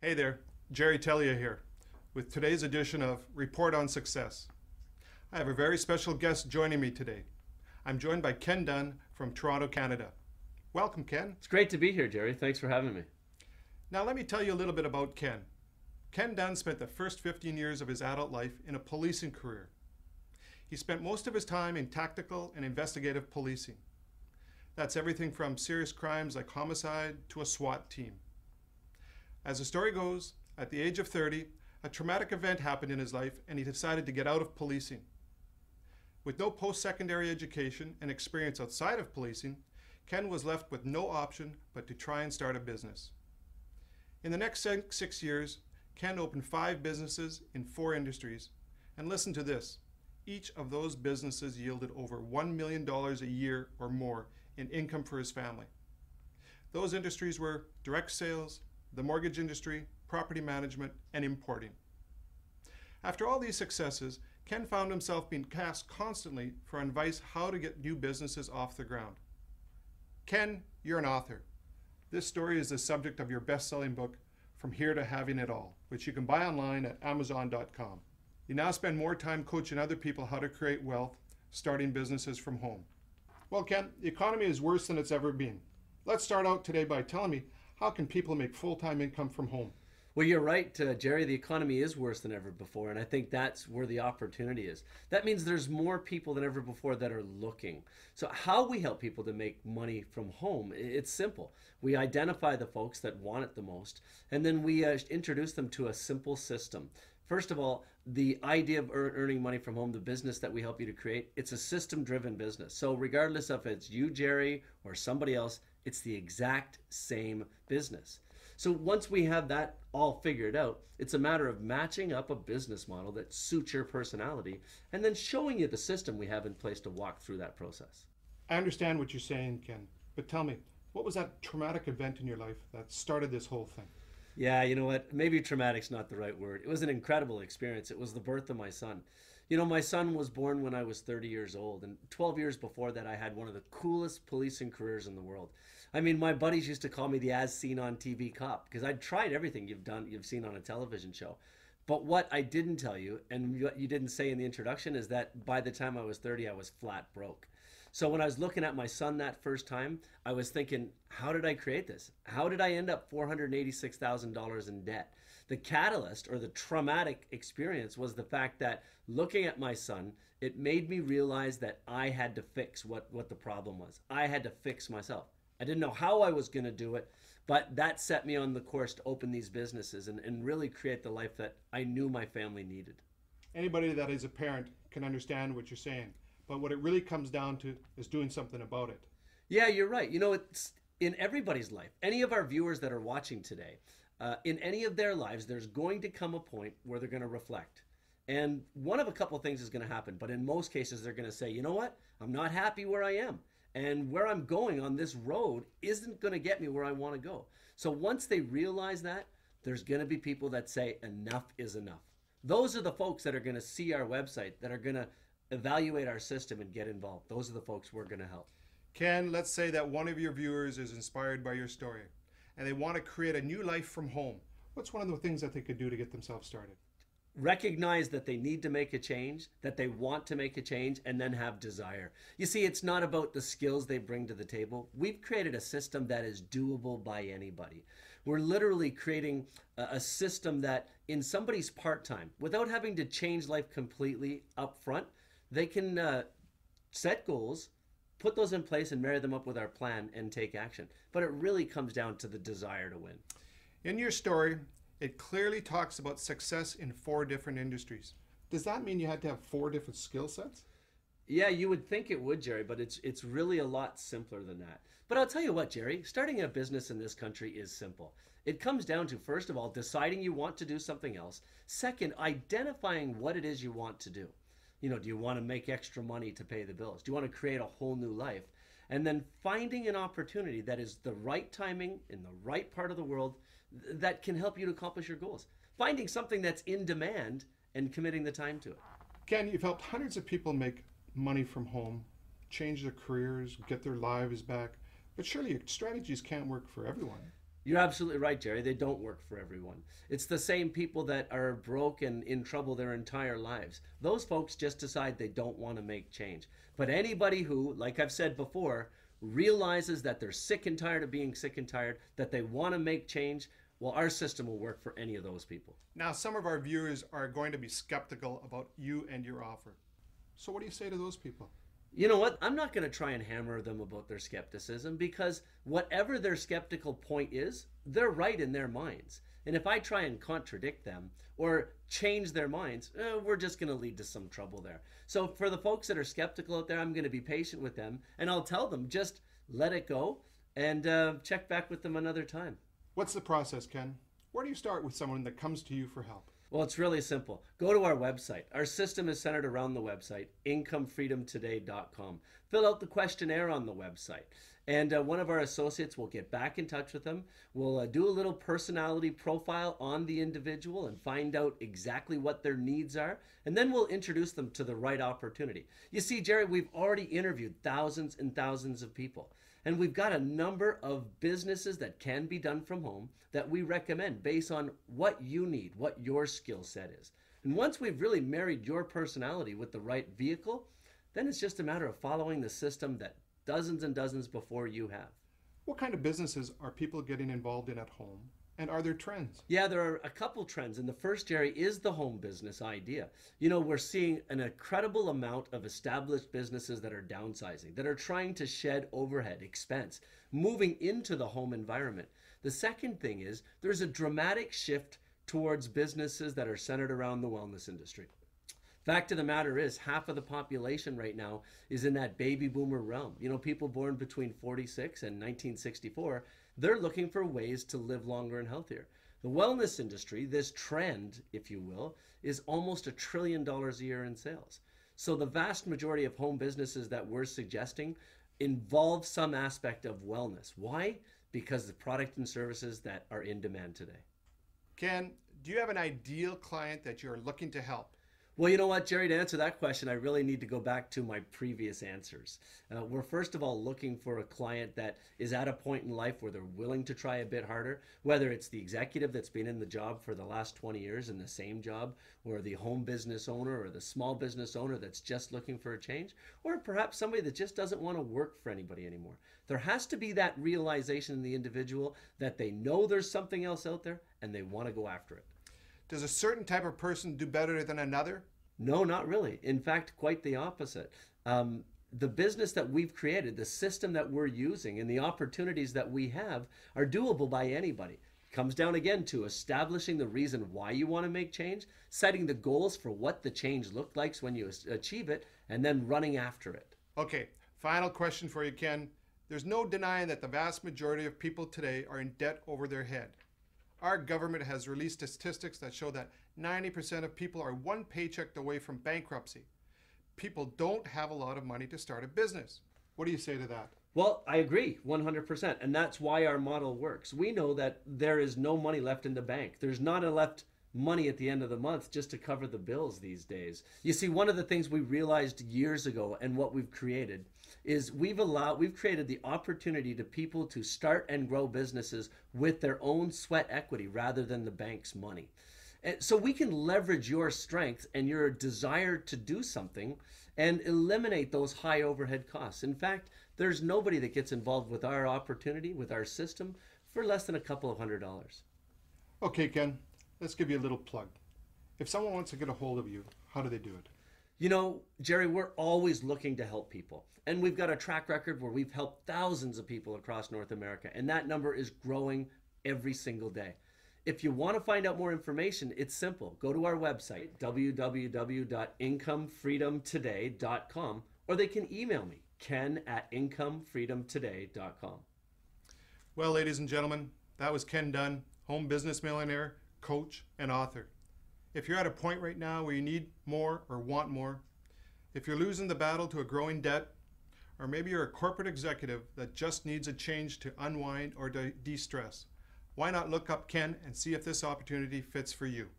Hey there, Jerry Tellia here with today's edition of Report on Success. I have a very special guest joining me today. I'm joined by Ken Dunn from Toronto, Canada. Welcome, Ken. It's great to be here, Jerry. Thanks for having me. Now let me tell you a little bit about Ken. Ken Dunn spent the first 15 years of his adult life in a policing career. He spent most of his time in tactical and investigative policing. That's everything from serious crimes like homicide to a SWAT team. As the story goes, at the age of 30, a traumatic event happened in his life and he decided to get out of policing. With no post-secondary education and experience outside of policing, Ken was left with no option but to try and start a business. In the next 6 years, Ken opened 5 businesses in 4 industries. And listen to this, each of those businesses yielded over $1 million a year or more in income for his family. Those industries were direct sales, the mortgage industry, property management, and importing. After all these successes, Ken found himself being asked constantly for advice how to get new businesses off the ground. Ken, you're an author. This story is the subject of your best-selling book, From Here to Having It All, which you can buy online at Amazon.com. You now spend more time coaching other people how to create wealth, starting businesses from home. Well, Ken, the economy is worse than it's ever been. Let's start out today by telling me, how can people make full-time income from home? Well, you're right, Jerry. The economy is worse than ever before, and I think that's where the opportunity is. That means there's more people than ever before that are looking. So how we help people to make money from home, it's simple. We identify the folks that want it the most, and then we introduce them to a simple system. First of all, the idea of earning money from home, the business that we help you to create, it's a system-driven business. So regardless if it's you, Jerry, or somebody else, it's the exact same business. So once we have that all figured out, it's a matter of matching up a business model that suits your personality and then showing you the system we have in place to walk through that process. I understand what you're saying, Ken, but tell me, what was that traumatic event in your life that started this whole thing? Yeah, you know what? Maybe traumatic's not the right word. It was an incredible experience. It was the birth of my son. You know, my son was born when I was 30 years old, and 12 years before that, I had one of the coolest policing careers in the world. I mean, my buddies used to call me the as seen on TV cop because I'd tried everything you've seen on a television show. But what I didn't tell you, and what you didn't say in the introduction, is that by the time I was 30, I was flat broke. So when I was looking at my son that first time, I was thinking, how did I create this? How did I end up $486,000 in debt? The catalyst or the traumatic experience was the fact that looking at my son, it made me realize that I had to fix what the problem was. I had to fix myself. I didn't know how I was going to do it, but that set me on the course to open these businesses and really create the life that I knew my family needed. Anybody that is a parent can understand what you're saying, but what it really comes down to is doing something about it. Yeah, you're right. You know, it's in everybody's life. Any of our viewers that are watching today, in any of their lives, there's going to come a point where they're going to reflect. And one of a couple of things is going to happen, but in most cases, they're going to say, you know what? I'm not happy where I am. And where I'm going on this road isn't going to get me where I want to go. So once they realize that, there's going to be people that say enough is enough. Those are the folks that are going to see our website, that are going to evaluate our system and get involved. Those are the folks we're going to help. Ken, let's say that one of your viewers is inspired by your story and they want to create a new life from home. What's one of the things that they could do to get themselves started? Recognize that they need to make a change, that they want to make a change, and then have desire. You see, it's not about the skills they bring to the table. We've created a system that is doable by anybody. We're literally creating a system that in somebody's part-time, without having to change life completely up front, they can set goals, put those in place and marry them up with our plan and take action. But it really comes down to the desire to win. In your story, it clearly talks about success in 4 different industries. Does that mean you had to have 4 different skill sets? Yeah, you would think it would, Jerry, but it's really a lot simpler than that. But I'll tell you what, Jerry, starting a business in this country is simple. It comes down to, first of all, deciding you want to do something else. Second, identifying what it is you want to do. You know, do you want to make extra money to pay the bills? Do you want to create a whole new life? And then finding an opportunity that is the right timing in the right part of the world that can help you to accomplish your goals. Finding something that's in demand and committing the time to it. Ken, you've helped hundreds of people make money from home, change their careers, get their lives back, but surely your strategies can't work for everyone. You're absolutely right, Jerry. They don't work for everyone. It's the same people that are broke and in trouble their entire lives. Those folks just decide they don't want to make change. But anybody who, like I've said before, realizes that they're sick and tired of being sick and tired, that they want to make change, well, our system will work for any of those people. Now, some of our viewers are going to be skeptical about you and your offer. So what do you say to those people? You know what? I'm not going to try and hammer them about their skepticism, because whatever their skeptical point is, they're right in their minds. And if I try and contradict them or change their minds, we're just going to lead to some trouble there. So for the folks that are skeptical out there, I'm going to be patient with them, and I'll tell them just let it go and check back with them another time. What's the process, Ken? Where do you start with someone that comes to you for help? Well, it's really simple. Go to our website. Our system is centered around the website, incomefreedomtoday.com. Fill out the questionnaire on the website, and one of our associates will get back in touch with them. We'll do a little personality profile on the individual and find out exactly what their needs are, and then we'll introduce them to the right opportunity. You see, Jerry, we've already interviewed thousands and thousands of people, and we've got a number of businesses that can be done from home that we recommend based on what you need, what your skill set is. And once we've really married your personality with the right vehicle, then it's just a matter of following the system that dozens and dozens before you have. What kind of businesses are people getting involved in at home? And are there trends? Yeah, there are a couple trends. And the first, Jerry, is the home business idea. You know, we're seeing an incredible amount of established businesses that are downsizing, that are trying to shed overhead expense, moving into the home environment. The second thing is there's a dramatic shift towards businesses that are centered around the wellness industry. Fact of the matter is, half of the population right now is in that baby boomer realm. You know, people born between 46 and 1964, they're looking for ways to live longer and healthier. The wellness industry, this trend, if you will, is almost $1 trillion a year in sales. So the vast majority of home businesses that we're suggesting involve some aspect of wellness. Why? Because the product and services that are in demand today. Ken, do you have an ideal client that you're looking to help? Well, you know what, Jerry, to answer that question, I really need to go back to my previous answers. We're first of all looking for a client that is at a point in life where they're willing to try a bit harder, whether it's the executive that's been in the job for the last 20 years in the same job, or the home business owner or the small business owner that's just looking for a change, or perhaps somebody that just doesn't want to work for anybody anymore. There has to be that realization in the individual that they know there's something else out there and they want to go after it. Does a certain type of person do better than another? No, not really. In fact, quite the opposite. The business that we've created, the system that we're using, and the opportunities that we have are doable by anybody. It comes down again to establishing the reason why you want to make change, setting the goals for what the change looked like when you achieve it, and then running after it. Okay, final question for you, Ken. There's no denying that the vast majority of people today are in debt over their head. Our government has released statistics that show that 90% of people are one paycheck away from bankruptcy. People don't have a lot of money to start a business. What do you say to that? Well, I agree 100%. And that's why our model works. We know that there is no money left in the bank. There's not enough money at the end of the month just to cover the bills these days. You see, one of the things we realized years ago and what we've created is we've created the opportunity to people to start and grow businesses with their own sweat equity rather than the bank's money. And so we can leverage your strength and your desire to do something and eliminate those high overhead costs. In fact, there's nobody that gets involved with our opportunity, with our system, for less than a couple of $100s. Okay, Ken, let's give you a little plug. If someone wants to get a hold of you, how do they do it? You know, Jerry, we're always looking to help people. And we've got a track record where we've helped thousands of people across North America. And that number is growing every single day. If you want to find out more information, it's simple. Go to our website, www.incomefreedomtoday.com, or they can email me, ken@incomefreedomtoday.com. Well, ladies and gentlemen, that was Ken Dunn, home business millionaire, coach, and author. If you're at a point right now where you need more or want more, if you're losing the battle to a growing debt, or maybe you're a corporate executive that just needs a change to unwind or de-stress, why not look up Ken and see if this opportunity fits for you?